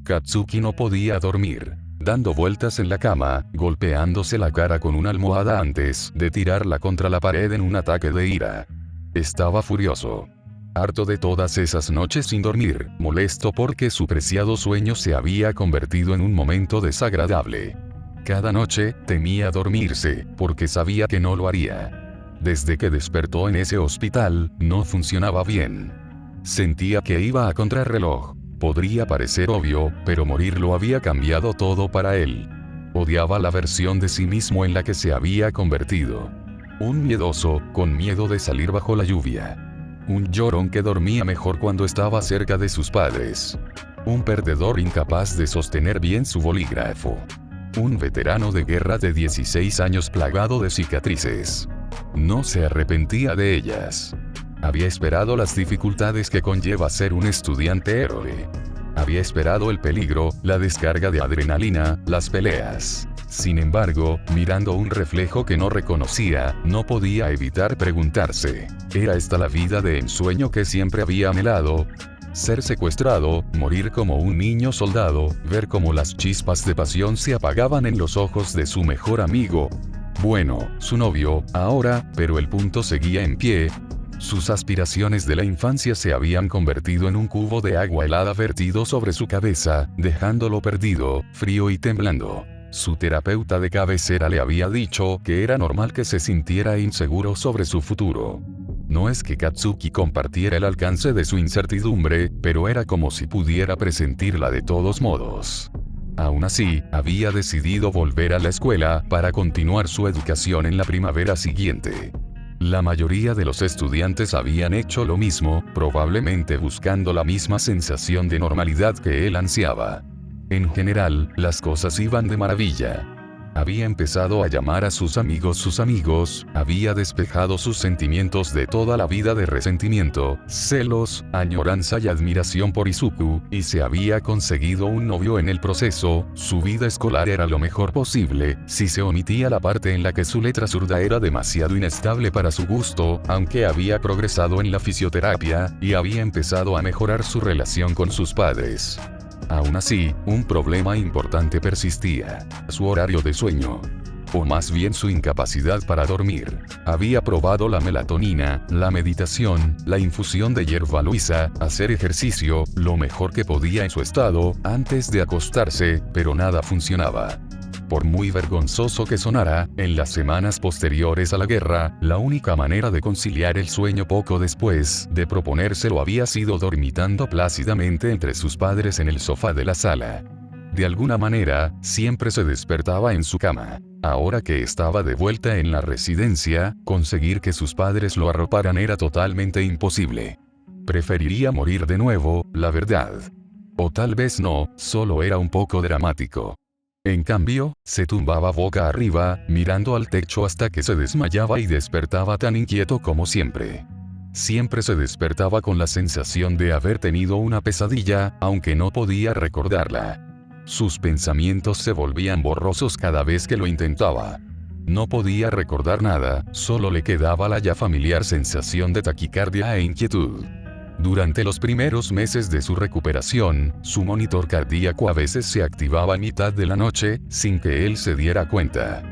Katsuki no podía dormir, dando vueltas en la cama, golpeándose la cara con una almohada antes de tirarla contra la pared en un ataque de ira. Estaba furioso. Harto de todas esas noches sin dormir, molesto porque su preciado sueño se había convertido en un momento desagradable. Cada noche, temía dormirse, porque sabía que no lo haría. Desde que despertó en ese hospital, no funcionaba bien. Sentía que iba a contrarreloj. Podría parecer obvio, pero morir lo había cambiado todo para él. Odiaba la versión de sí mismo en la que se había convertido. Un miedoso, con miedo de salir bajo la lluvia. Un llorón que dormía mejor cuando estaba cerca de sus padres. Un perdedor incapaz de sostener bien su bolígrafo. Un veterano de guerra de 16 años plagado de cicatrices. No se arrepentía de ellas. Había esperado las dificultades que conlleva ser un estudiante héroe. Había esperado el peligro, la descarga de adrenalina, las peleas. Sin embargo, mirando un reflejo que no reconocía, no podía evitar preguntarse, ¿era esta la vida de ensueño que siempre había anhelado? Ser secuestrado, morir como un niño soldado, ver cómo las chispas de pasión se apagaban en los ojos de su mejor amigo. Bueno, su novio, ahora, pero el punto seguía en pie. Sus aspiraciones de la infancia se habían convertido en un cubo de agua helada vertido sobre su cabeza, dejándolo perdido, frío y temblando. Su terapeuta de cabecera le había dicho que era normal que se sintiera inseguro sobre su futuro. No es que Katsuki compartiera el alcance de su incertidumbre, pero era como si pudiera presentirla de todos modos. Aún así, había decidido volver a la escuela para continuar su educación en la primavera siguiente. La mayoría de los estudiantes habían hecho lo mismo, probablemente buscando la misma sensación de normalidad que él ansiaba. En general, las cosas iban de maravilla. Había empezado a llamar a sus amigos, había despejado sus sentimientos de toda la vida de resentimiento, celos, añoranza y admiración por Izuku, y se había conseguido un novio en el proceso. Su vida escolar era lo mejor posible, si se omitía la parte en la que su letra zurda era demasiado inestable para su gusto, aunque había progresado en la fisioterapia, y había empezado a mejorar su relación con sus padres. Aún así, un problema importante persistía: su horario de sueño. O más bien su incapacidad para dormir. Había probado la melatonina, la meditación, la infusión de hierba luisa, hacer ejercicio, lo mejor que podía en su estado, antes de acostarse, pero nada funcionaba. Por muy vergonzoso que sonara, en las semanas posteriores a la guerra, la única manera de conciliar el sueño poco después de proponérselo había sido dormitando plácidamente entre sus padres en el sofá de la sala. De alguna manera, siempre se despertaba en su cama. Ahora que estaba de vuelta en la residencia, conseguir que sus padres lo arroparan era totalmente imposible. Preferiría morir de nuevo, la verdad. O tal vez no, solo era un poco dramático. En cambio, se tumbaba boca arriba, mirando al techo hasta que se desmayaba y despertaba tan inquieto como siempre. Siempre se despertaba con la sensación de haber tenido una pesadilla, aunque no podía recordarla. Sus pensamientos se volvían borrosos cada vez que lo intentaba. No podía recordar nada, solo le quedaba la ya familiar sensación de taquicardia e inquietud. Durante los primeros meses de su recuperación, su monitor cardíaco a veces se activaba a mitad de la noche, sin que él se diera cuenta.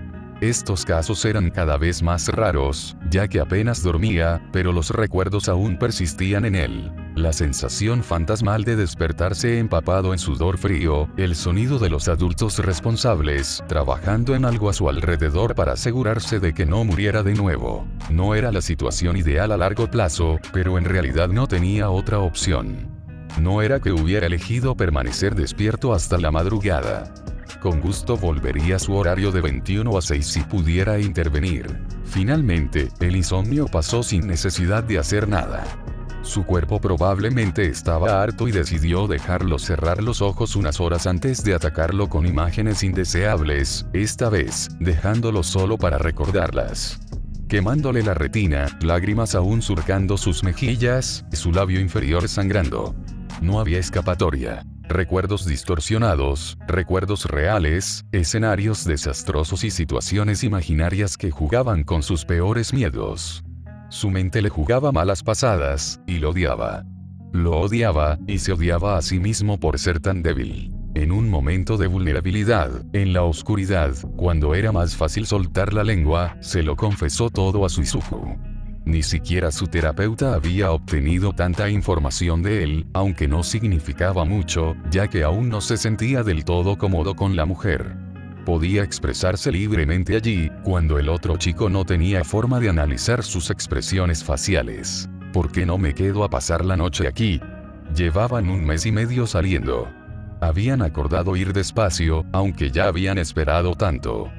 Estos casos eran cada vez más raros, ya que apenas dormía, pero los recuerdos aún persistían en él. La sensación fantasmal de despertarse empapado en sudor frío, el sonido de los adultos responsables, trabajando en algo a su alrededor para asegurarse de que no muriera de nuevo. No era la situación ideal a largo plazo, pero en realidad no tenía otra opción. No era que hubiera elegido permanecer despierto hasta la madrugada. Con gusto volvería a su horario de 21 a 6 si pudiera intervenir. Finalmente, el insomnio pasó sin necesidad de hacer nada. Su cuerpo probablemente estaba harto y decidió dejarlo cerrar los ojos unas horas antes de atacarlo con imágenes indeseables, esta vez, dejándolo solo para recordarlas. Quemándole la retina, lágrimas aún surcando sus mejillas, su labio inferior sangrando. No había escapatoria. Recuerdos distorsionados, recuerdos reales, escenarios desastrosos y situaciones imaginarias que jugaban con sus peores miedos. Su mente le jugaba malas pasadas, y lo odiaba. Lo odiaba, y se odiaba a sí mismo por ser tan débil. En un momento de vulnerabilidad, en la oscuridad, cuando era más fácil soltar la lengua, se lo confesó todo a su Izuku. Ni siquiera su terapeuta había obtenido tanta información de él, aunque no significaba mucho, ya que aún no se sentía del todo cómodo con la mujer. Podía expresarse libremente allí, cuando el otro chico no tenía forma de analizar sus expresiones faciales. ¿Por qué no me quedo a pasar la noche aquí? Llevaban 1 mes y medio saliendo. Habían acordado ir despacio, aunque ya habían esperado tanto.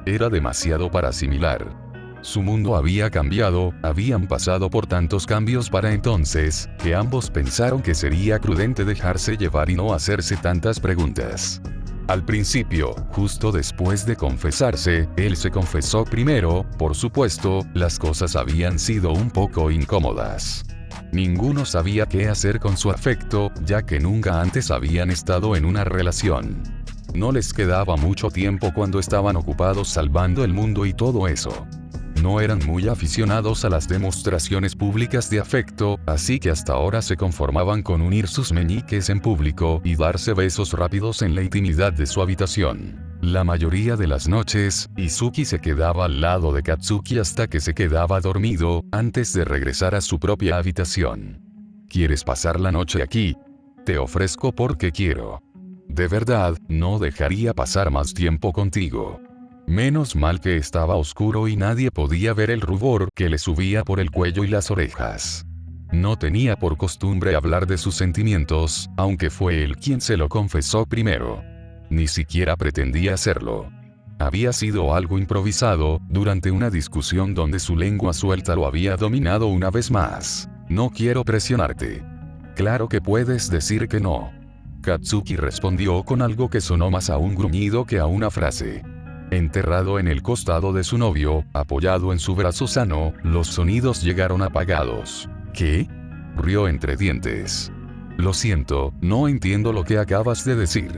Era demasiado para asimilar. Su mundo había cambiado, habían pasado por tantos cambios para entonces, que ambos pensaron que sería prudente dejarse llevar y no hacerse tantas preguntas. Al principio, justo después de confesarse, él se confesó primero, por supuesto, las cosas habían sido un poco incómodas. Ninguno sabía qué hacer con su afecto, ya que nunca antes habían estado en una relación. No les quedaba mucho tiempo cuando estaban ocupados salvando el mundo y todo eso. No eran muy aficionados a las demostraciones públicas de afecto, así que hasta ahora se conformaban con unir sus meñiques en público y darse besos rápidos en la intimidad de su habitación. La mayoría de las noches, Izuki se quedaba al lado de Katsuki hasta que se quedaba dormido, antes de regresar a su propia habitación. ¿Quieres pasar la noche aquí? Te ofrezco porque quiero. De verdad, no dejaría pasar más tiempo contigo. Menos mal que estaba oscuro y nadie podía ver el rubor que le subía por el cuello y las orejas. No tenía por costumbre hablar de sus sentimientos, aunque fue él quien se lo confesó primero. Ni siquiera pretendía hacerlo. Había sido algo improvisado, durante una discusión donde su lengua suelta lo había dominado una vez más. No quiero presionarte. Claro que puedes decir que no. Katsuki respondió con algo que sonó más a un gruñido que a una frase. Enterrado en el costado de su novio, apoyado en su brazo sano, los sonidos llegaron apagados. ¿Qué? Rió entre dientes. Lo siento, no entiendo lo que acabas de decir.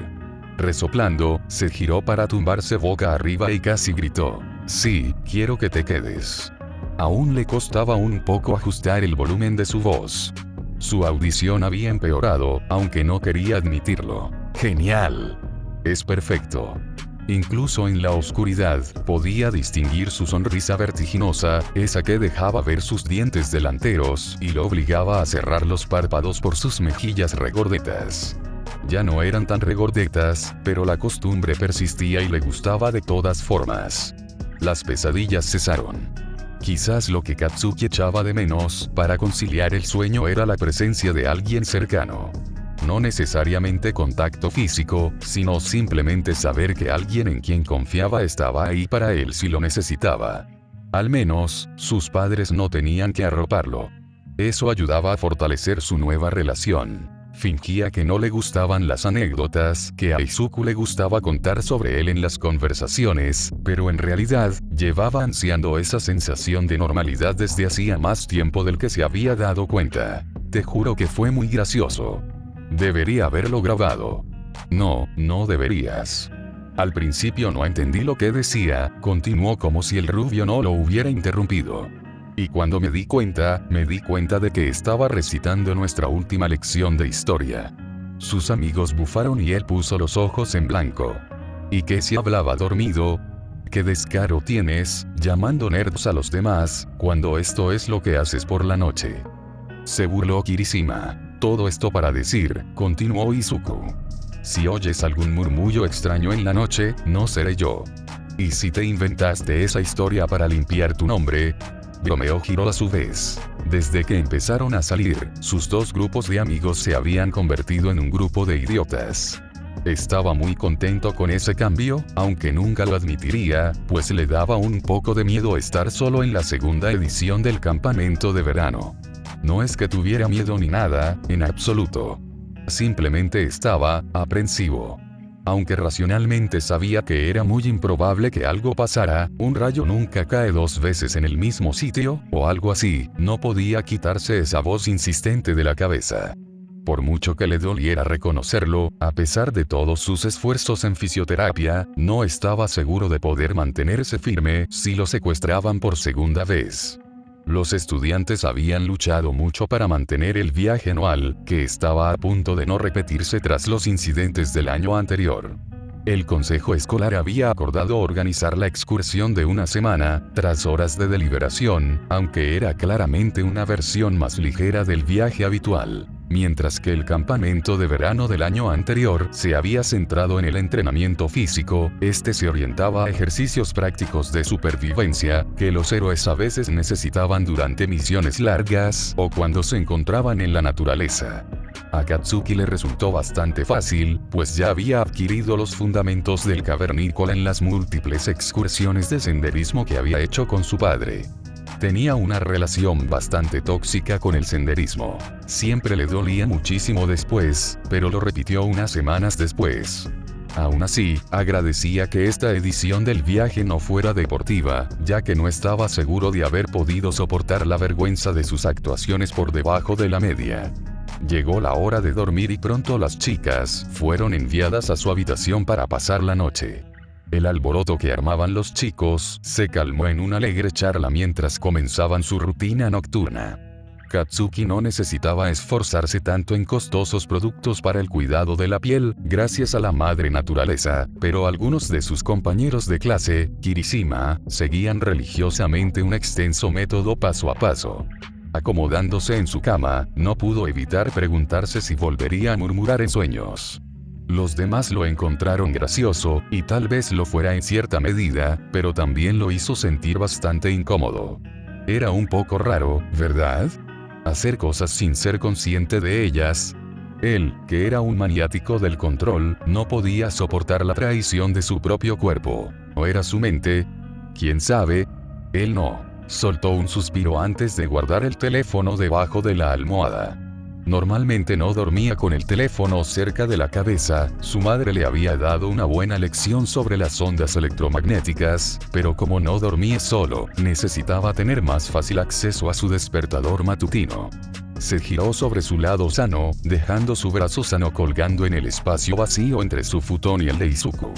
Resoplando, se giró para tumbarse boca arriba y casi gritó. Sí, quiero que te quedes. Aún le costaba un poco ajustar el volumen de su voz. Su audición había empeorado, aunque no quería admitirlo. Genial. Es perfecto. Incluso en la oscuridad, podía distinguir su sonrisa vertiginosa, esa que dejaba ver sus dientes delanteros, y lo obligaba a cerrar los párpados por sus mejillas regordetas. Ya no eran tan regordetas, pero la costumbre persistía y le gustaba de todas formas. Las pesadillas cesaron. Quizás lo que Katsuki echaba de menos, para conciliar el sueño, era la presencia de alguien cercano. No necesariamente contacto físico, sino simplemente saber que alguien en quien confiaba estaba ahí para él si lo necesitaba. Al menos, sus padres no tenían que arroparlo. Eso ayudaba a fortalecer su nueva relación. Fingía que no le gustaban las anécdotas que a Izuku le gustaba contar sobre él en las conversaciones, pero en realidad, llevaba ansiando esa sensación de normalidad desde hacía más tiempo del que se había dado cuenta. Te juro que fue muy gracioso. Debería haberlo grabado. No, no deberías. Al principio no entendí lo que decía, continuó como si el rubio no lo hubiera interrumpido. Y cuando me di cuenta de que estaba recitando nuestra última lección de historia. Sus amigos bufaron y él puso los ojos en blanco. ¿Y qué si hablaba dormido? ¿Qué descaro tienes, llamando nerds a los demás, cuando esto es lo que haces por la noche? Se burló Kirishima. Todo esto para decir, continuó Izuku. Si oyes algún murmullo extraño en la noche, no seré yo. ¿Y si te inventaste esa historia para limpiar tu nombre? Romeo giró a su vez. Desde que empezaron a salir, sus dos grupos de amigos se habían convertido en un grupo de idiotas. Estaba muy contento con ese cambio, aunque nunca lo admitiría, pues le daba un poco de miedo estar solo en la segunda edición del campamento de verano. No es que tuviera miedo ni nada, en absoluto. Simplemente estaba aprensivo. Aunque racionalmente sabía que era muy improbable que algo pasara, un rayo nunca cae dos veces en el mismo sitio, o algo así, no podía quitarse esa voz insistente de la cabeza. Por mucho que le doliera reconocerlo, a pesar de todos sus esfuerzos en fisioterapia, no estaba seguro de poder mantenerse firme si lo secuestraban por segunda vez. Los estudiantes habían luchado mucho para mantener el viaje anual, que estaba a punto de no repetirse tras los incidentes del año anterior. El consejo escolar había acordado organizar la excursión de una semana, tras horas de deliberación, aunque era claramente una versión más ligera del viaje habitual. Mientras que el campamento de verano del año anterior se había centrado en el entrenamiento físico, este se orientaba a ejercicios prácticos de supervivencia, que los héroes a veces necesitaban durante misiones largas o cuando se encontraban en la naturaleza. A Katsuki le resultó bastante fácil, pues ya había adquirido los fundamentos del cavernícola en las múltiples excursiones de senderismo que había hecho con su padre. Tenía una relación bastante tóxica con el senderismo. Siempre le dolía muchísimo después, pero lo repitió unas semanas después. Aún así, agradecía que esta edición del viaje no fuera deportiva, ya que no estaba seguro de haber podido soportar la vergüenza de sus actuaciones por debajo de la media. Llegó la hora de dormir y pronto las chicas fueron enviadas a su habitación para pasar la noche. El alboroto que armaban los chicos se calmó en una alegre charla mientras comenzaban su rutina nocturna. Katsuki no necesitaba esforzarse tanto en costosos productos para el cuidado de la piel, gracias a la madre naturaleza, pero algunos de sus compañeros de clase, Kirishima, seguían religiosamente un extenso método paso a paso. Acomodándose en su cama, no pudo evitar preguntarse si volvería a murmurar en sueños. Los demás lo encontraron gracioso, y tal vez lo fuera en cierta medida, pero también lo hizo sentir bastante incómodo. Era un poco raro, ¿verdad? Hacer cosas sin ser consciente de ellas. Él, que era un maniático del control, no podía soportar la traición de su propio cuerpo. ¿O era su mente? ¿Quién sabe? Él no. Soltó un suspiro antes de guardar el teléfono debajo de la almohada. Normalmente no dormía con el teléfono cerca de la cabeza, su madre le había dado una buena lección sobre las ondas electromagnéticas, pero como no dormía solo, necesitaba tener más fácil acceso a su despertador matutino. Se giró sobre su lado sano, dejando su brazo sano colgando en el espacio vacío entre su futón y el de Izuku.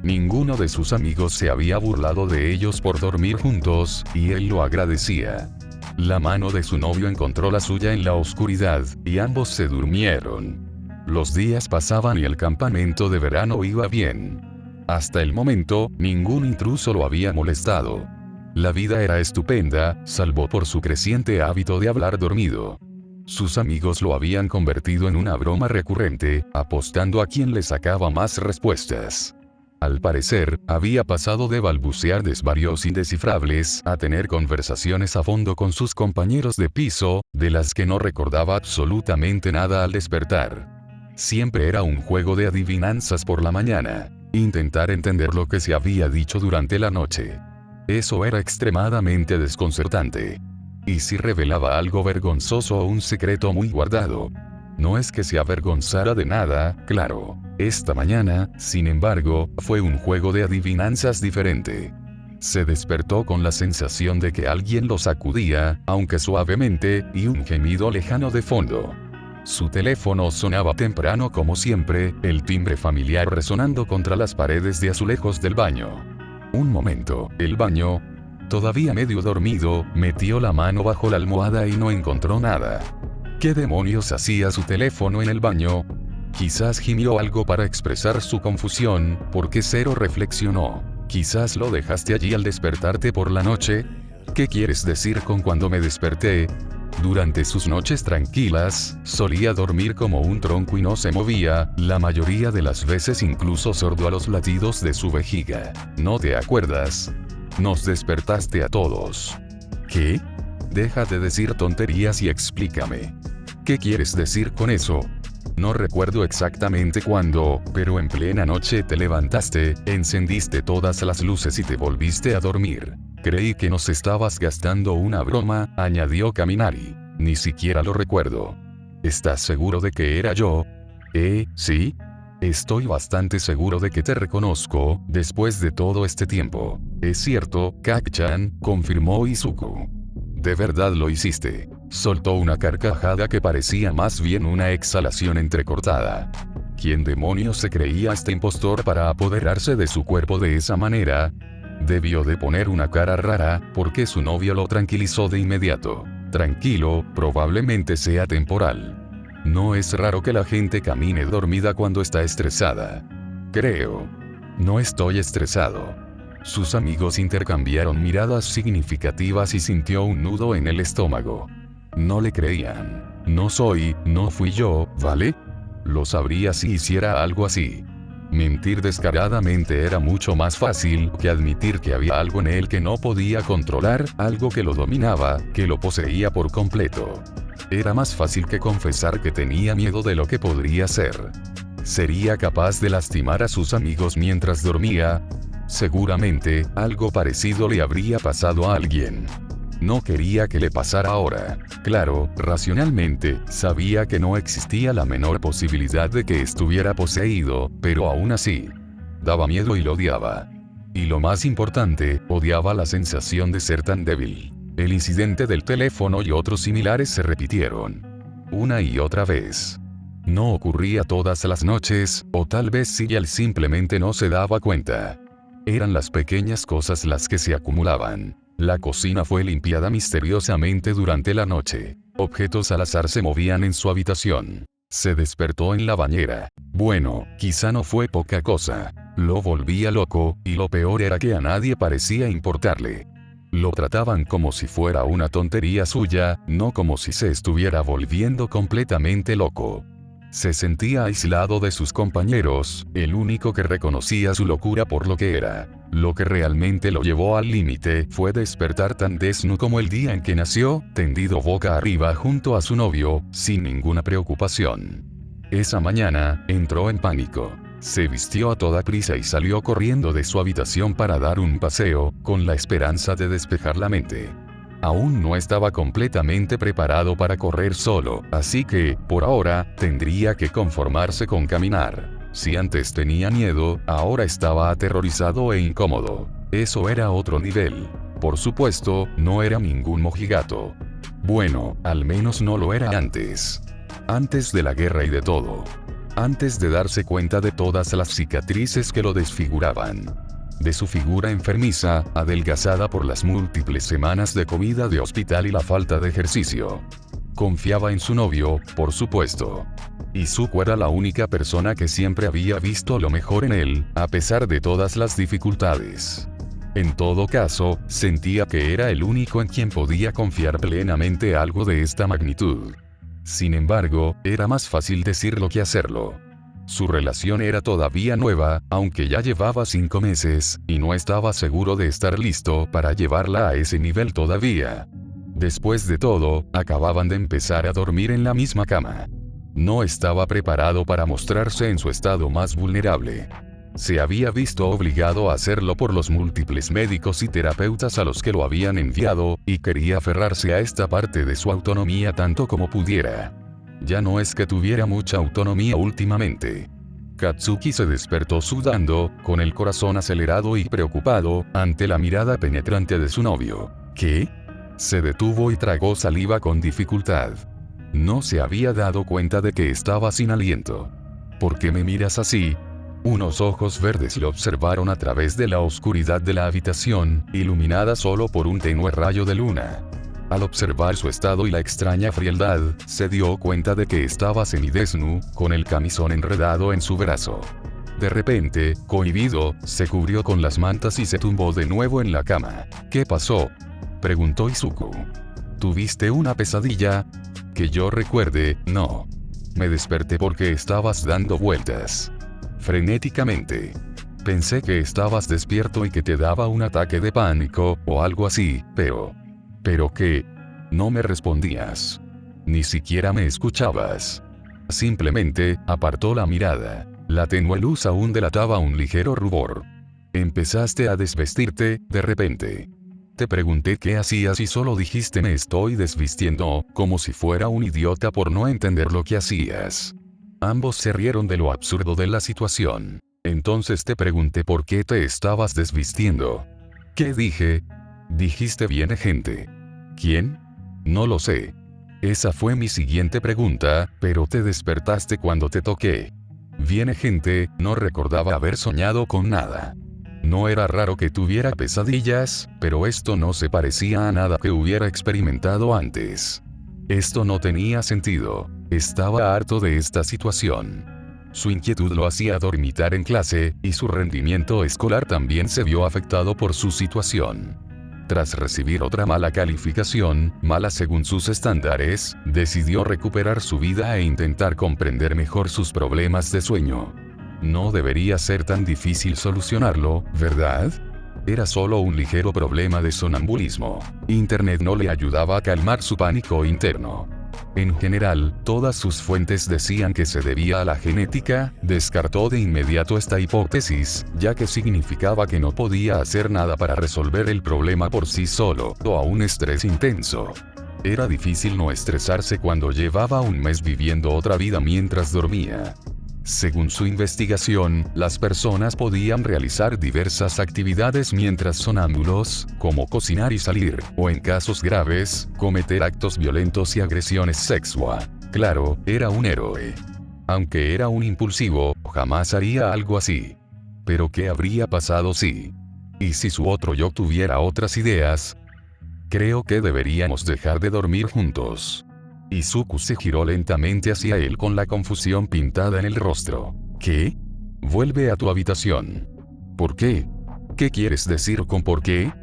Ninguno de sus amigos se había burlado de ellos por dormir juntos, y él lo agradecía. La mano de su novio encontró la suya en la oscuridad, y ambos se durmieron. Los días pasaban y el campamento de verano iba bien. Hasta el momento, ningún intruso lo había molestado. La vida era estupenda, salvo por su creciente hábito de hablar dormido. Sus amigos lo habían convertido en una broma recurrente, apostando a quien le sacaba más respuestas. Al parecer, había pasado de balbucear desvarios indescifrables a tener conversaciones a fondo con sus compañeros de piso, de las que no recordaba absolutamente nada al despertar. Siempre era un juego de adivinanzas por la mañana. Intentar entender lo que se había dicho durante la noche. Eso era extremadamente desconcertante. ¿Y si revelaba algo vergonzoso o un secreto muy guardado? No es que se avergonzara de nada, claro. Esta mañana, sin embargo, fue un juego de adivinanzas diferente. Se despertó con la sensación de que alguien lo sacudía, aunque suavemente, y un gemido lejano de fondo. Su teléfono sonaba temprano como siempre, el timbre familiar resonando contra las paredes de azulejos del baño. Un momento, el baño, todavía medio dormido, metió la mano bajo la almohada y no encontró nada. ¿Qué demonios hacía su teléfono en el baño? Quizás gimió algo para expresar su confusión, porque Zero reflexionó. Quizás lo dejaste allí al despertarte por la noche. ¿Qué quieres decir con cuando me desperté? Durante sus noches tranquilas, solía dormir como un tronco y no se movía, la mayoría de las veces incluso sordo a los latidos de su vejiga. ¿No te acuerdas? Nos despertaste a todos. ¿Qué? Deja de decir tonterías y explícame. ¿Qué quieres decir con eso? No recuerdo exactamente cuándo, pero en plena noche te levantaste, encendiste todas las luces y te volviste a dormir. Creí que nos estabas gastando una broma, añadió Kaminari. Ni siquiera lo recuerdo. ¿Estás seguro de que era yo? ¿Sí? Estoy bastante seguro de que te reconozco, después de todo este tiempo. Es cierto, Kak-chan, confirmó Izuku. De verdad lo hiciste. Soltó una carcajada que parecía más bien una exhalación entrecortada. ¿Quién demonios se creía este impostor para apoderarse de su cuerpo de esa manera? Debió de poner una cara rara, porque su novio lo tranquilizó de inmediato. Tranquilo, probablemente sea temporal. No es raro que la gente camine dormida cuando está estresada. Creo. No estoy estresado. Sus amigos intercambiaron miradas significativas y sintió un nudo en el estómago. No le creían. No fui yo, ¿vale? Lo sabría si hiciera algo así. Mentir descaradamente era mucho más fácil que admitir que había algo en él que no podía controlar, algo que lo dominaba, que lo poseía por completo. Era más fácil que confesar que tenía miedo de lo que podría ser. ¿Sería capaz de lastimar a sus amigos mientras dormía? Seguramente, algo parecido le habría pasado a alguien. No quería que le pasara ahora. Claro, racionalmente, sabía que no existía la menor posibilidad de que estuviera poseído, pero aún así, daba miedo y lo odiaba. Y lo más importante, odiaba la sensación de ser tan débil. El incidente del teléfono y otros similares se repitieron. Una y otra vez. No ocurría todas las noches, o tal vez sí y él simplemente no se daba cuenta. Eran las pequeñas cosas las que se acumulaban. La cocina fue limpiada misteriosamente durante la noche. Objetos al azar se movían en su habitación. Se despertó en la bañera. Bueno, quizá no fue poca cosa. Lo volvía loco, y lo peor era que a nadie parecía importarle. Lo trataban como si fuera una tontería suya, no como si se estuviera volviendo completamente loco. Se sentía aislado de sus compañeros, el único que reconocía su locura por lo que era. Lo que realmente lo llevó al límite fue despertar tan desnudo como el día en que nació, tendido boca arriba junto a su novio, sin ninguna preocupación. Esa mañana, entró en pánico. Se vistió a toda prisa y salió corriendo de su habitación para dar un paseo, con la esperanza de despejar la mente. Aún no estaba completamente preparado para correr solo, así que, por ahora, tendría que conformarse con caminar. Si antes tenía miedo, ahora estaba aterrorizado e incómodo. Eso era otro nivel. Por supuesto, no era ningún mojigato. Bueno, al menos no lo era antes. Antes de la guerra y de todo. Antes de darse cuenta de todas las cicatrices que lo desfiguraban. De su figura enfermiza, adelgazada por las múltiples semanas de comida de hospital y la falta de ejercicio. Confiaba en su novio, por supuesto. Izuku era la única persona que siempre había visto lo mejor en él, a pesar de todas las dificultades. En todo caso, sentía que era el único en quien podía confiar plenamente algo de esta magnitud. Sin embargo, era más fácil decirlo que hacerlo. Su relación era todavía nueva, aunque ya llevaba 5 meses, y no estaba seguro de estar listo para llevarla a ese nivel todavía. Después de todo, acababan de empezar a dormir en la misma cama. No estaba preparado para mostrarse en su estado más vulnerable. Se había visto obligado a hacerlo por los múltiples médicos y terapeutas a los que lo habían enviado, y quería aferrarse a esta parte de su autonomía tanto como pudiera. Ya no es que tuviera mucha autonomía últimamente. Katsuki se despertó sudando, con el corazón acelerado y preocupado, ante la mirada penetrante de su novio. ¿Qué? Se detuvo y tragó saliva con dificultad. No se había dado cuenta de que estaba sin aliento. ¿Por qué me miras así? Unos ojos verdes lo observaron a través de la oscuridad de la habitación, iluminada solo por un tenue rayo de luna. Al observar su estado y la extraña frialdad, se dio cuenta de que estaba semidesnudo, con el camisón enredado en su brazo. De repente, cohibido, se cubrió con las mantas y se tumbó de nuevo en la cama. ¿Qué pasó?, preguntó Izuku. ¿Tuviste una pesadilla? Que yo recuerde, no. Me desperté porque estabas dando vueltas frenéticamente. Pensé que estabas despierto y que te daba un ataque de pánico, o algo así, pero... ¿Pero qué? No me respondías. Ni siquiera me escuchabas. Simplemente, apartó la mirada. La tenue luz aún delataba un ligero rubor. Empezaste a desvestirte, de repente. Te pregunté qué hacías y solo dijiste me estoy desvistiendo, como si fuera un idiota por no entender lo que hacías. Ambos se rieron de lo absurdo de la situación. Entonces te pregunté por qué te estabas desvistiendo. ¿Qué dije? Dijiste viene gente. ¿Quién? No lo sé. Esa fue mi siguiente pregunta, pero te despertaste cuando te toqué. Viene gente, no recordaba haber soñado con nada. No era raro que tuviera pesadillas, pero esto no se parecía a nada que hubiera experimentado antes. Esto no tenía sentido. Estaba harto de esta situación. Su inquietud lo hacía dormitar en clase, y su rendimiento escolar también se vio afectado por su situación. Tras recibir otra mala calificación, mala según sus estándares, decidió recuperar su vida e intentar comprender mejor sus problemas de sueño. No debería ser tan difícil solucionarlo, ¿verdad? Era solo un ligero problema de sonambulismo. Internet no le ayudaba a calmar su pánico interno. En general, todas sus fuentes decían que se debía a la genética. Descartó de inmediato esta hipótesis, ya que significaba que no podía hacer nada para resolver el problema por sí solo, o a un estrés intenso. Era difícil no estresarse cuando llevaba un mes viviendo otra vida mientras dormía. Según su investigación, las personas podían realizar diversas actividades mientras sonámbulos, como cocinar y salir, o en casos graves, cometer actos violentos y agresiones sexuales. Claro, era un héroe. Aunque era un impulsivo, jamás haría algo así. Pero ¿qué habría pasado si? ¿Y si su otro yo tuviera otras ideas? Creo que deberíamos dejar de dormir juntos. Izuku se giró lentamente hacia él con la confusión pintada en el rostro. ¿Qué? Vuelve a tu habitación. ¿Por qué? ¿Qué quieres decir con por qué?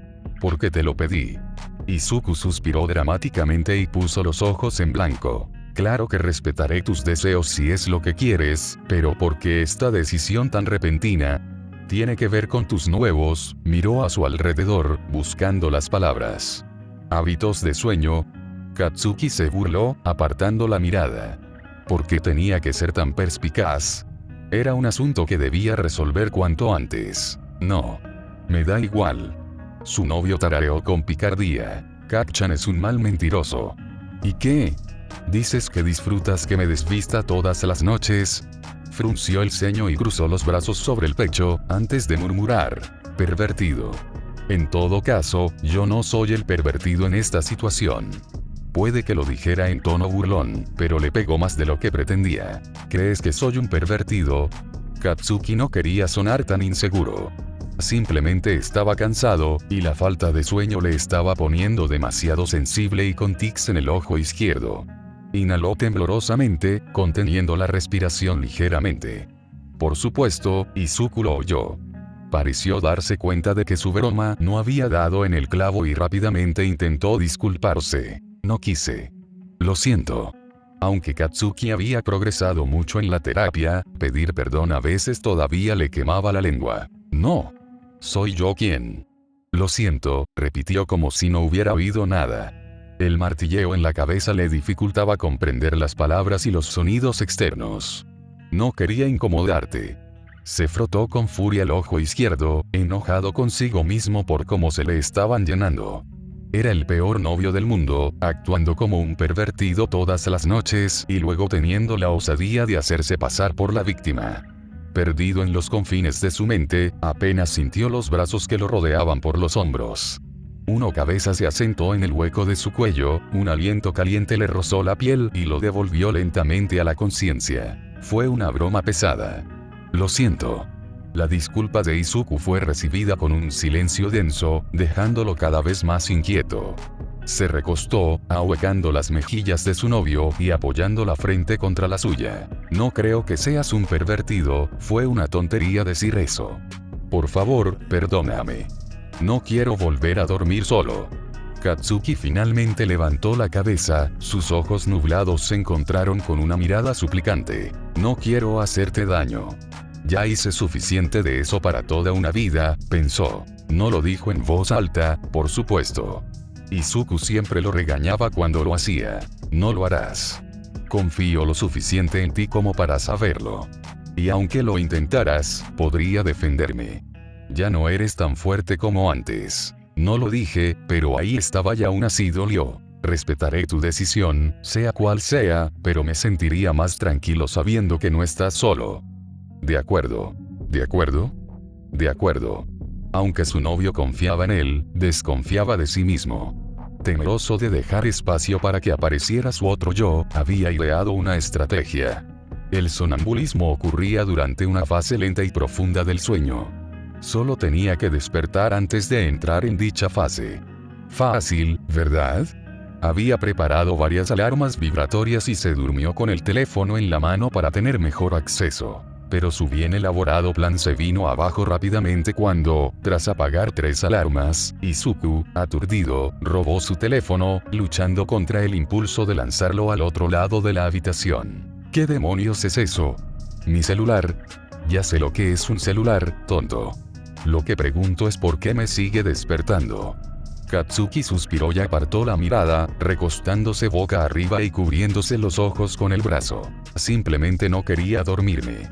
Porque te lo pedí. Izuku suspiró dramáticamente y puso los ojos en blanco. Claro que respetaré tus deseos si es lo que quieres, pero ¿por qué esta decisión tan repentina? Tiene que ver con tus nuevos. Miró a su alrededor, buscando las palabras. Hábitos de sueño. Katsuki se burló, apartando la mirada. ¿Por qué tenía que ser tan perspicaz? Era un asunto que debía resolver cuanto antes. No. Me da igual. Su novio tarareó con picardía. Kak-chan es un mal mentiroso. ¿Y qué? ¿Dices que disfrutas que me desvista todas las noches? Frunció el ceño y cruzó los brazos sobre el pecho, antes de murmurar. Pervertido. En todo caso, yo no soy el pervertido en esta situación. Puede que lo dijera en tono burlón, pero le pegó más de lo que pretendía. ¿Crees que soy un pervertido? Katsuki no quería sonar tan inseguro. Simplemente estaba cansado, y la falta de sueño le estaba poniendo demasiado sensible y con tics en el ojo izquierdo. Inhaló temblorosamente, conteniendo la respiración ligeramente. Por supuesto, Izuku lo oyó. Pareció darse cuenta de que su broma no había dado en el clavo y rápidamente intentó disculparse. No quise. Lo siento. Aunque Katsuki había progresado mucho en la terapia, pedir perdón a veces todavía le quemaba la lengua. No. Soy yo quien. Lo siento, repitió como si no hubiera oído nada. El martilleo en la cabeza le dificultaba comprender las palabras y los sonidos externos. No quería incomodarte. Se frotó con furia el ojo izquierdo, enojado consigo mismo por cómo se le estaban llenando. Era el peor novio del mundo, actuando como un pervertido todas las noches y luego teniendo la osadía de hacerse pasar por la víctima. Perdido en los confines de su mente, apenas sintió los brazos que lo rodeaban por los hombros. Una cabeza se asentó en el hueco de su cuello, un aliento caliente le rozó la piel y lo devolvió lentamente a la conciencia. Fue una broma pesada. Lo siento. La disculpa de Izuku fue recibida con un silencio denso, dejándolo cada vez más inquieto. Se recostó, ahuecando las mejillas de su novio y apoyando la frente contra la suya. No creo que seas un pervertido, fue una tontería decir eso. Por favor, perdóname. No quiero volver a dormir solo. Katsuki finalmente levantó la cabeza, sus ojos nublados se encontraron con una mirada suplicante. No quiero hacerte daño. Ya hice suficiente de eso para toda una vida, pensó. No lo dijo en voz alta, por supuesto. Izuku siempre lo regañaba cuando lo hacía. No lo harás. Confío lo suficiente en ti como para saberlo. Y aunque lo intentaras, podría defenderme. Ya no eres tan fuerte como antes. No lo dije, pero ahí estaba y aún así dolió. Respetaré tu decisión, sea cual sea, pero me sentiría más tranquilo sabiendo que no estás solo. De acuerdo. ¿De acuerdo? De acuerdo. Aunque su novio confiaba en él, desconfiaba de sí mismo. Temeroso de dejar espacio para que apareciera su otro yo, había ideado una estrategia. El sonambulismo ocurría durante una fase lenta y profunda del sueño. Solo tenía que despertar antes de entrar en dicha fase. Fácil, ¿verdad? Había preparado varias alarmas vibratorias y se durmió con el teléfono en la mano para tener mejor acceso. Pero su bien elaborado plan se vino abajo rápidamente cuando, tras apagar 3 alarmas, Izuku, aturdido, robó su teléfono, luchando contra el impulso de lanzarlo al otro lado de la habitación. ¿Qué demonios es eso? ¿Mi celular? Ya sé lo que es un celular, tonto. Lo que pregunto es por qué me sigue despertando. Katsuki suspiró y apartó la mirada, recostándose boca arriba y cubriéndose los ojos con el brazo. Simplemente no quería dormirme.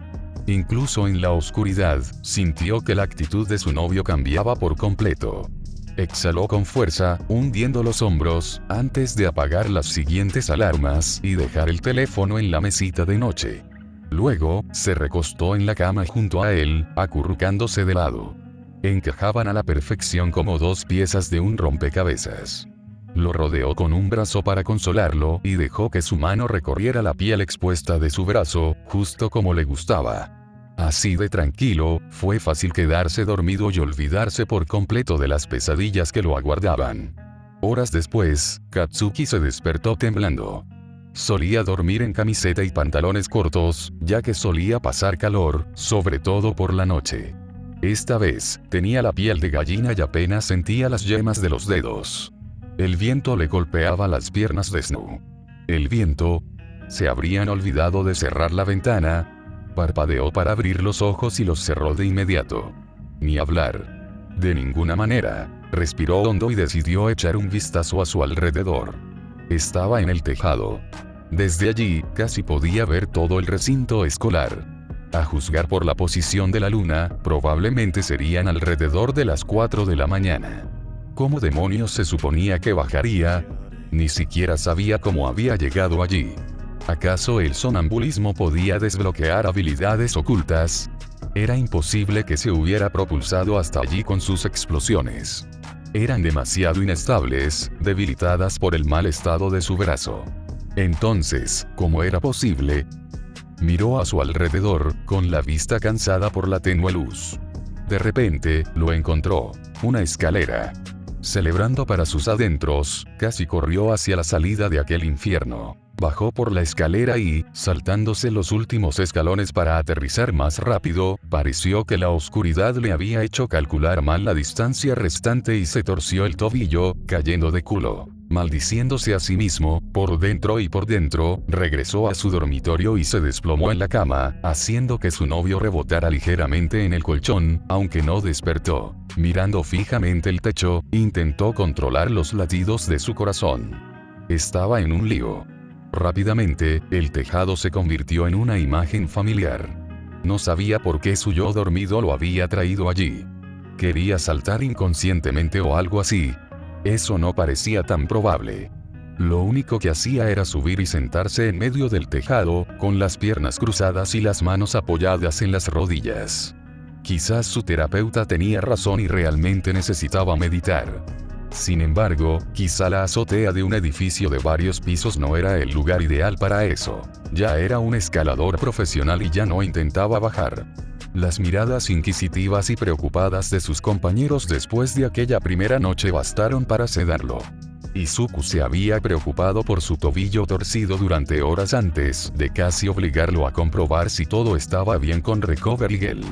Incluso en la oscuridad, sintió que la actitud de su novio cambiaba por completo. Exhaló con fuerza, hundiendo los hombros, antes de apagar las siguientes alarmas y dejar el teléfono en la mesita de noche. Luego, se recostó en la cama junto a él, acurrucándose de lado. Encajaban a la perfección como 2 piezas de un rompecabezas. Lo rodeó con un brazo para consolarlo y dejó que su mano recorriera la piel expuesta de su brazo, justo como le gustaba. Así de tranquilo, fue fácil quedarse dormido y olvidarse por completo de las pesadillas que lo aguardaban. Horas después, Katsuki se despertó temblando. Solía dormir en camiseta y pantalones cortos, ya que solía pasar calor, sobre todo por la noche. Esta vez, tenía la piel de gallina y apenas sentía las yemas de los dedos. El viento le golpeaba las piernas de Snow. El viento. Se habrían olvidado de cerrar la ventana. Parpadeó para abrir los ojos y los cerró de inmediato. Ni hablar. De ninguna manera. Respiró hondo y decidió echar un vistazo a su alrededor. Estaba en el tejado. Desde allí, casi podía ver todo el recinto escolar. A juzgar por la posición de la luna, probablemente serían alrededor de las 4 de la mañana. ¿Cómo demonios se suponía que bajaría? Ni siquiera sabía cómo había llegado allí. ¿Acaso el sonambulismo podía desbloquear habilidades ocultas? Era imposible que se hubiera propulsado hasta allí con sus explosiones. Eran demasiado inestables, debilitadas por el mal estado de su brazo. Entonces, ¿cómo era posible? Miró a su alrededor, con la vista cansada por la tenue luz. De repente, lo encontró. Una escalera. Celebrando para sus adentros, casi corrió hacia la salida de aquel infierno. Bajó por la escalera y, saltándose los últimos escalones para aterrizar más rápido, pareció que la oscuridad le había hecho calcular mal la distancia restante y se torció el tobillo, cayendo de culo. Maldiciéndose a sí mismo, por dentro y por dentro, regresó a su dormitorio y se desplomó en la cama, haciendo que su novio rebotara ligeramente en el colchón, aunque no despertó. Mirando fijamente el techo, intentó controlar los latidos de su corazón. Estaba en un lío. Rápidamente, el tejado se convirtió en una imagen familiar. No sabía por qué su yo dormido lo había traído allí. Quería saltar inconscientemente o algo así. Eso no parecía tan probable. Lo único que hacía era subir y sentarse en medio del tejado, con las piernas cruzadas y las manos apoyadas en las rodillas. Quizás su terapeuta tenía razón y realmente necesitaba meditar. Sin embargo, quizá la azotea de un edificio de varios pisos no era el lugar ideal para eso. Ya era un escalador profesional y ya no intentaba bajar. Las miradas inquisitivas y preocupadas de sus compañeros después de aquella primera noche bastaron para sedarlo. Izuku se había preocupado por su tobillo torcido durante horas antes de casi obligarlo a comprobar si todo estaba bien con Recovery Girl.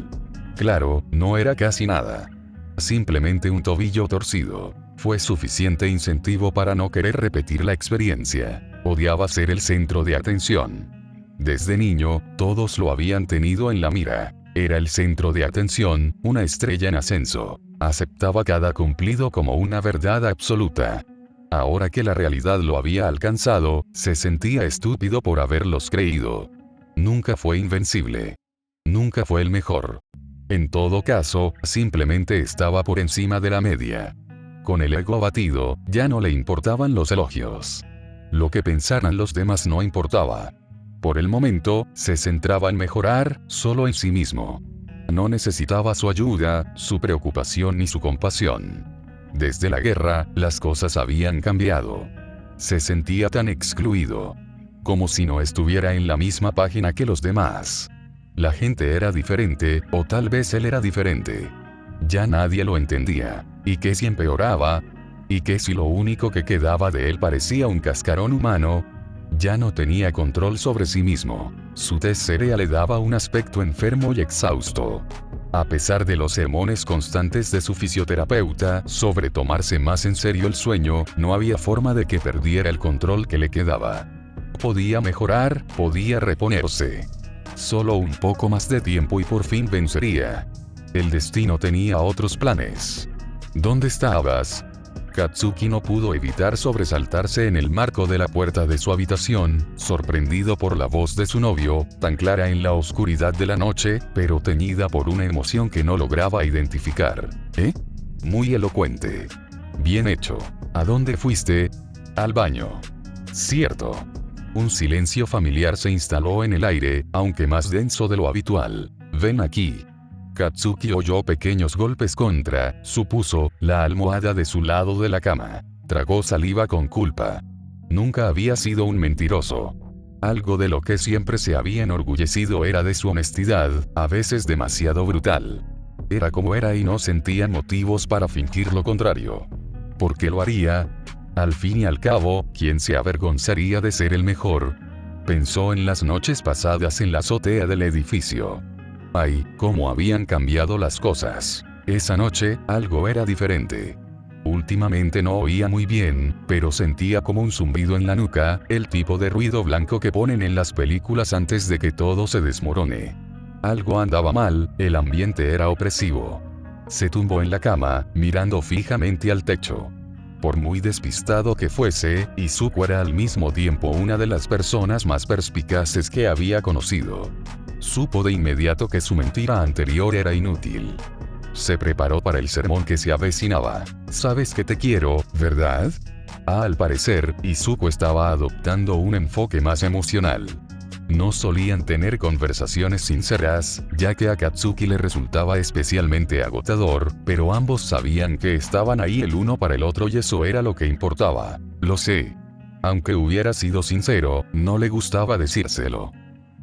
Claro, no era casi nada. Simplemente un tobillo torcido. Fue suficiente incentivo para no querer repetir la experiencia. Odiaba ser el centro de atención. Desde niño, todos lo habían tenido en la mira. Era el centro de atención, una estrella en ascenso. Aceptaba cada cumplido como una verdad absoluta. Ahora que la realidad lo había alcanzado, se sentía estúpido por haberlos creído. Nunca fue invencible. Nunca fue el mejor. En todo caso, simplemente estaba por encima de la media. Con el ego abatido, ya no le importaban los elogios. Lo que pensaran los demás no importaba. Por el momento, se centraba en mejorar, solo en sí mismo. No necesitaba su ayuda, su preocupación ni su compasión. Desde la guerra, las cosas habían cambiado. Se sentía tan excluido. Como si no estuviera en la misma página que los demás. La gente era diferente, o tal vez él era diferente. Ya nadie lo entendía. ¿Y qué si empeoraba? ¿Y qué si lo único que quedaba de él parecía un cascarón humano? Ya no tenía control sobre sí mismo. Su tez seria le daba un aspecto enfermo y exhausto. A pesar de los sermones constantes de su fisioterapeuta sobre tomarse más en serio el sueño, no había forma de que perdiera el control que le quedaba. Podía mejorar, podía reponerse. Solo un poco más de tiempo y por fin vencería. El destino tenía otros planes. ¿Dónde estabas? Katsuki no pudo evitar sobresaltarse en el marco de la puerta de su habitación, sorprendido por la voz de su novio, tan clara en la oscuridad de la noche, pero teñida por una emoción que no lograba identificar. Muy elocuente. Bien hecho. ¿A dónde fuiste? Al baño. Cierto. Un silencio familiar se instaló en el aire, aunque más denso de lo habitual. Ven aquí. Katsuki oyó pequeños golpes contra, supuso, la almohada de su lado de la cama. Tragó saliva con culpa. Nunca había sido un mentiroso. Algo de lo que siempre se había enorgullecido era de su honestidad, a veces demasiado brutal. Era como era y no sentía motivos para fingir lo contrario. ¿Por qué lo haría? Al fin y al cabo, ¿quién se avergonzaría de ser el mejor? Pensó en las noches pasadas en la azotea del edificio. Ay, cómo habían cambiado las cosas. Esa noche, algo era diferente. Últimamente no oía muy bien, pero sentía como un zumbido en la nuca, el tipo de ruido blanco que ponen en las películas antes de que todo se desmorone. Algo andaba mal, el ambiente era opresivo. Se tumbó en la cama, mirando fijamente al techo. Por muy despistado que fuese, Izuku era al mismo tiempo una de las personas más perspicaces que había conocido. Supo de inmediato que su mentira anterior era inútil. Se preparó para el sermón que se avecinaba. «Sabes que te quiero, ¿verdad?» Al parecer, Izuku estaba adoptando un enfoque más emocional. No solían tener conversaciones sinceras, ya que a Katsuki le resultaba especialmente agotador, pero ambos sabían que estaban ahí el uno para el otro y eso era lo que importaba. Lo sé. Aunque hubiera sido sincero, no le gustaba decírselo.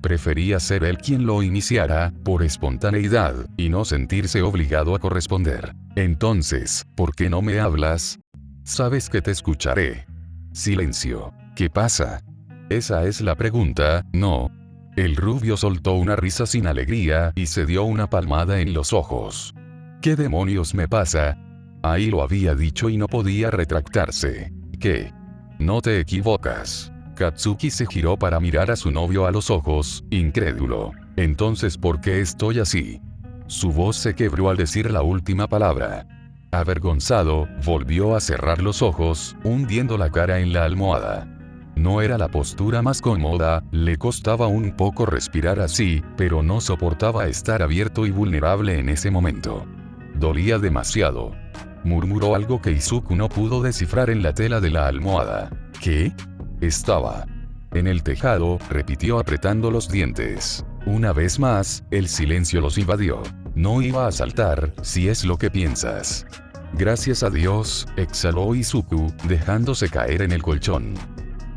Prefería ser él quien lo iniciara, por espontaneidad, y no sentirse obligado a corresponder. Entonces, ¿por qué no me hablas? Sabes que te escucharé. Silencio. ¿Qué pasa? Esa es la pregunta, ¿no? El rubio soltó una risa sin alegría y se dio una palmada en los ojos. ¿Qué demonios me pasa? Ahí lo había dicho y no podía retractarse. ¿Qué? No te equivocas. Katsuki se giró para mirar a su novio a los ojos, incrédulo. Entonces, ¿por qué estoy así? Su voz se quebró al decir la última palabra. Avergonzado, volvió a cerrar los ojos, hundiendo la cara en la almohada. No era la postura más cómoda, le costaba un poco respirar así, pero no soportaba estar abierto y vulnerable en ese momento. Dolía demasiado. Murmuró algo que Izuku no pudo descifrar en la tela de la almohada. ¿Qué? Estaba en el tejado, repitió apretando los dientes. Una vez más, el silencio los invadió. No iba a saltar, si es lo que piensas. Gracias a Dios, exhaló Izuku, dejándose caer en el colchón.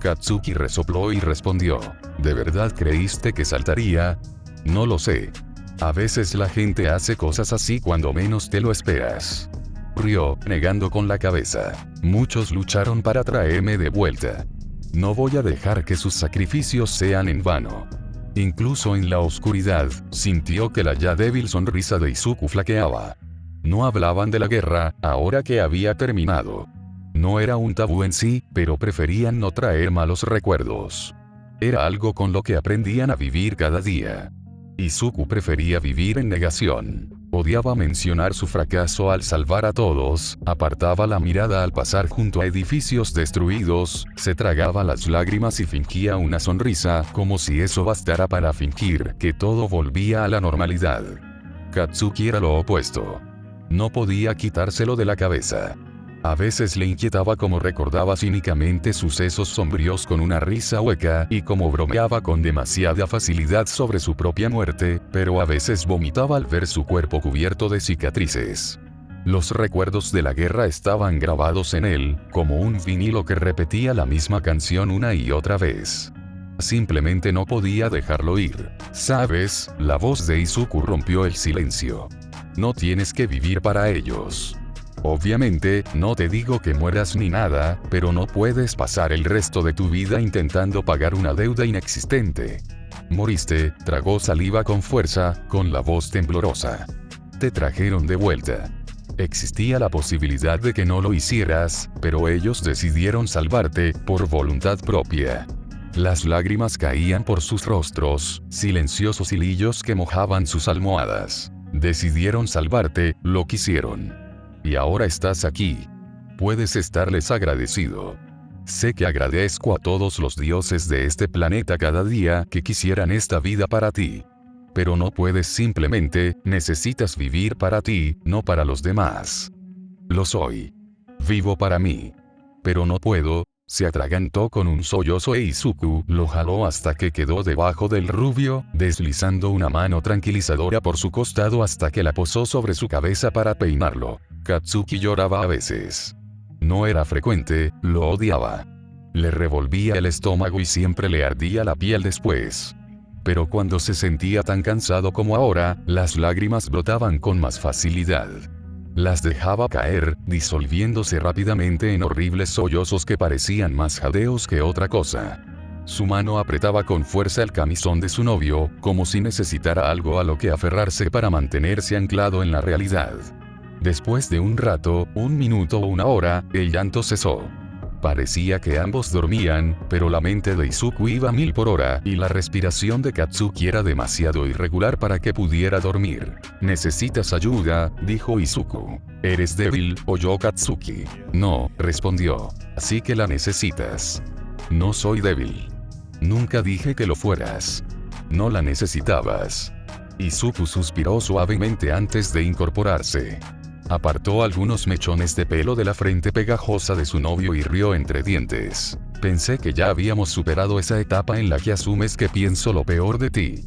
Katsuki resopló y respondió. ¿De verdad creíste que saltaría? No lo sé. A veces la gente hace cosas así cuando menos te lo esperas. Rió, negando con la cabeza. Muchos lucharon para traerme de vuelta. No voy a dejar que sus sacrificios sean en vano. Incluso en la oscuridad, sintió que la ya débil sonrisa de Izuku flaqueaba. No hablaban de la guerra, ahora que había terminado. No era un tabú en sí, pero preferían no traer malos recuerdos. Era algo con lo que aprendían a vivir cada día. Izuku prefería vivir en negación. Odiaba mencionar su fracaso al salvar a todos, apartaba la mirada al pasar junto a edificios destruidos, se tragaba las lágrimas y fingía una sonrisa, como si eso bastara para fingir que todo volvía a la normalidad. Katsuki era lo opuesto. No podía quitárselo de la cabeza. A veces le inquietaba cómo recordaba cínicamente sucesos sombríos con una risa hueca y cómo bromeaba con demasiada facilidad sobre su propia muerte, pero a veces vomitaba al ver su cuerpo cubierto de cicatrices. Los recuerdos de la guerra estaban grabados en él, como un vinilo que repetía la misma canción una y otra vez. Simplemente no podía dejarlo ir. ¿Sabes? La voz de Izuku rompió el silencio. No tienes que vivir para ellos. Obviamente, no te digo que mueras ni nada, pero no puedes pasar el resto de tu vida intentando pagar una deuda inexistente. Moriste, tragó saliva con fuerza, con la voz temblorosa. Te trajeron de vuelta. Existía la posibilidad de que no lo hicieras, pero ellos decidieron salvarte, por voluntad propia. Las lágrimas caían por sus rostros, silenciosos hilillos que mojaban sus almohadas. Decidieron salvarte, lo quisieron. Y ahora estás aquí. Puedes estarles agradecido. Sé que agradezco a todos los dioses de este planeta cada día que quisieran esta vida para ti. Pero no puedes simplemente, necesitas vivir para ti, no para los demás. Lo soy. Vivo para mí. Pero no puedo, se atragantó con un sollozo e Izuku lo jaló hasta que quedó debajo del rubio, deslizando una mano tranquilizadora por su costado hasta que la posó sobre su cabeza para peinarlo. Katsuki lloraba a veces. No era frecuente, lo odiaba. Le revolvía el estómago y siempre le ardía la piel después. Pero cuando se sentía tan cansado como ahora, las lágrimas brotaban con más facilidad. Las dejaba caer, disolviéndose rápidamente en horribles sollozos que parecían más jadeos que otra cosa. Su mano apretaba con fuerza el camisón de su novio, como si necesitara algo a lo que aferrarse para mantenerse anclado en la realidad. Después de un rato, un minuto o una hora, el llanto cesó. Parecía que ambos dormían, pero la mente de Izuku iba a 1000 por hora y la respiración de Katsuki era demasiado irregular para que pudiera dormir. ¿Necesitas ayuda?, dijo Izuku. ¿Eres débil?, oyó Katsuki. No, respondió. Así que la necesitas. No soy débil. Nunca dije que lo fueras. No la necesitabas. Izuku suspiró suavemente antes de incorporarse. Apartó algunos mechones de pelo de la frente pegajosa de su novio y rió entre dientes. Pensé que ya habíamos superado esa etapa en la que asumes que pienso lo peor de ti.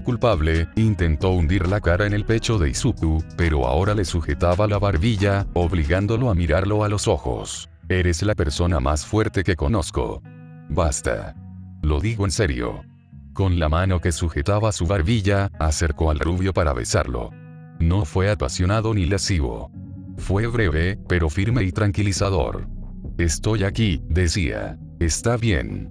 Culpable, intentó hundir la cara en el pecho de Izuku, pero ahora le sujetaba la barbilla, obligándolo a mirarlo a los ojos. Eres la persona más fuerte que conozco. Basta. Lo digo en serio. Con la mano que sujetaba su barbilla, acercó al rubio para besarlo. No fue apasionado ni lascivo. Fue breve, pero firme y tranquilizador. Estoy aquí, decía. Está bien.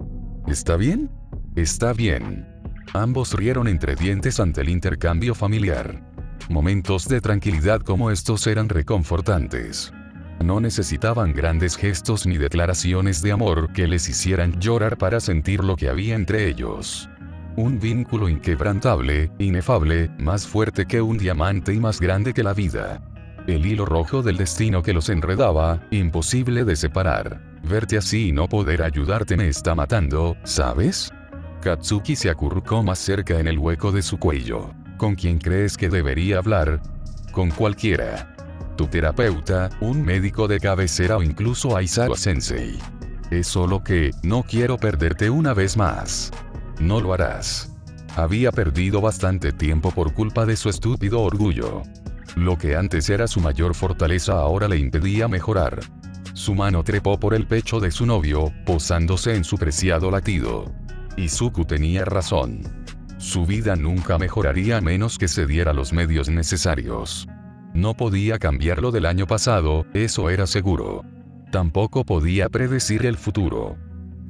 ¿Está bien? Está bien. Ambos rieron entre dientes ante el intercambio familiar. Momentos de tranquilidad como estos eran reconfortantes. No necesitaban grandes gestos ni declaraciones de amor que les hicieran llorar para sentir lo que había entre ellos. Un vínculo inquebrantable, inefable, más fuerte que un diamante y más grande que la vida. El hilo rojo del destino que los enredaba, imposible de separar. Verte así y no poder ayudarte me está matando, ¿sabes? Katsuki se acurrucó más cerca en el hueco de su cuello. ¿Con quién crees que debería hablar? Con cualquiera. Tu terapeuta, un médico de cabecera o incluso Aizawa Sensei. Es solo que, no quiero perderte una vez más. No lo harás. Había perdido bastante tiempo por culpa de su estúpido orgullo. Lo que antes era su mayor fortaleza ahora le impedía mejorar. Su mano trepó por el pecho de su novio, posándose en su preciado latido. Izuku tenía razón. Su vida nunca mejoraría a menos que se diera los medios necesarios. No podía cambiar lo del año pasado, eso era seguro. Tampoco podía predecir el futuro.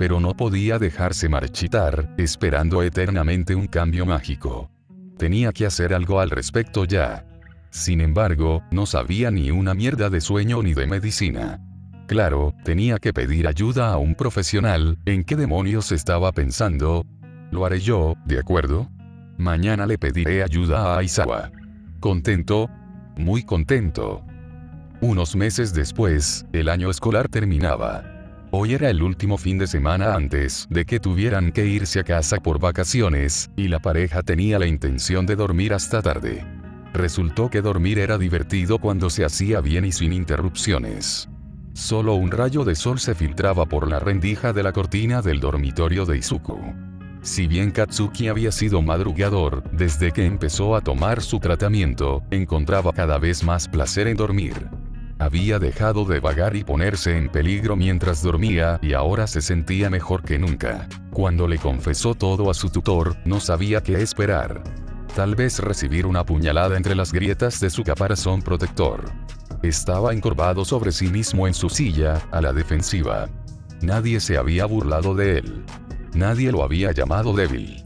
Pero no podía dejarse marchitar, esperando eternamente un cambio mágico. Tenía que hacer algo al respecto ya. Sin embargo, no sabía ni una mierda de sueño ni de medicina. Claro, tenía que pedir ayuda a un profesional. ¿En qué demonios estaba pensando? Lo haré yo, ¿de acuerdo? Mañana le pediré ayuda a Aizawa. ¿Contento? Muy contento. Unos meses después, el año escolar terminaba. Hoy era el último fin de semana antes de que tuvieran que irse a casa por vacaciones, y la pareja tenía la intención de dormir hasta tarde. Resultó que dormir era divertido cuando se hacía bien y sin interrupciones. Solo un rayo de sol se filtraba por la rendija de la cortina del dormitorio de Izuku. Si bien Katsuki había sido madrugador, desde que empezó a tomar su tratamiento, encontraba cada vez más placer en dormir. Había dejado de vagar y ponerse en peligro mientras dormía y ahora se sentía mejor que nunca. Cuando le confesó todo a su tutor, no sabía qué esperar. tal vez recibir una puñalada entre las grietas de su caparazón protector. Estaba encorvado sobre sí mismo en su silla, a la defensiva. Nadie se había burlado de él. Nadie lo había llamado débil.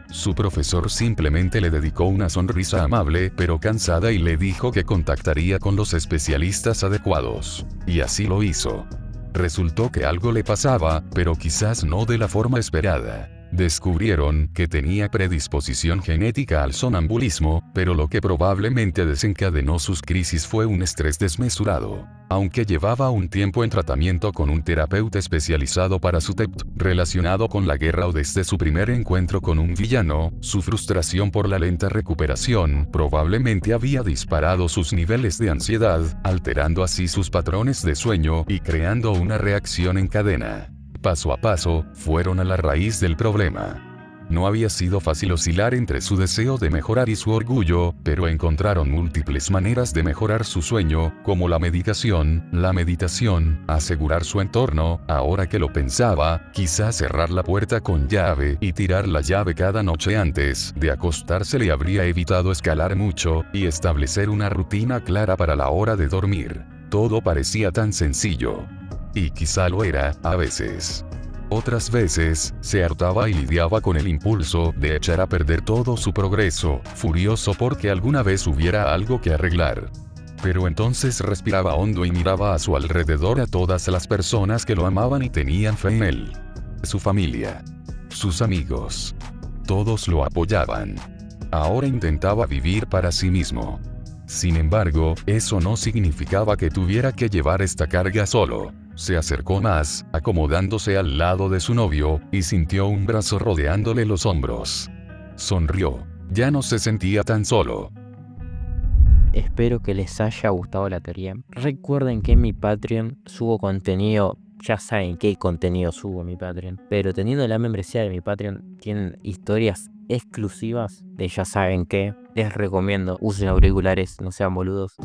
Su profesor simplemente le dedicó una sonrisa amable pero cansada y le dijo que contactaría con los especialistas adecuados. Y así lo hizo. Resultó que algo le pasaba, pero quizás no de la forma esperada. Descubrieron que tenía predisposición genética al sonambulismo, pero lo que probablemente desencadenó sus crisis fue un estrés desmesurado. Aunque llevaba un tiempo en tratamiento con un terapeuta especializado para su TEPT, relacionado con la guerra o desde su primer encuentro con un villano, su frustración por la lenta recuperación probablemente había disparado sus niveles de ansiedad, alterando así sus patrones de sueño y creando una reacción en cadena. Paso a paso, fueron a la raíz del problema. No había sido fácil oscilar entre su deseo de mejorar y su orgullo, pero encontraron múltiples maneras de mejorar su sueño, como la meditación, asegurar su entorno, ahora que lo pensaba, quizás cerrar la puerta con llave y tirar la llave cada noche antes de acostarse le habría evitado escalar mucho, y establecer una rutina clara para la hora de dormir. Todo parecía tan sencillo. Y quizá lo era, a veces. Otras veces, se hartaba y lidiaba con el impulso de echar a perder todo su progreso, furioso porque alguna vez hubiera algo que arreglar. Pero entonces respiraba hondo y miraba a su alrededor a todas las personas que lo amaban y tenían fe en él. Su familia. Sus amigos. Todos lo apoyaban. Ahora intentaba vivir para sí mismo. Sin embargo, eso no significaba que tuviera que llevar esta carga solo. Se acercó más, acomodándose al lado de su novio, y sintió un brazo rodeándole los hombros. Sonrió. Ya no se sentía tan solo. Espero que les haya gustado la teoría. Recuerden que en mi Patreon subo contenido. Ya saben qué contenido subo en mi Patreon. Pero teniendo la membresía de mi Patreon, tienen historias exclusivas de ya saben qué. Les recomiendo, usen auriculares, no sean boludos.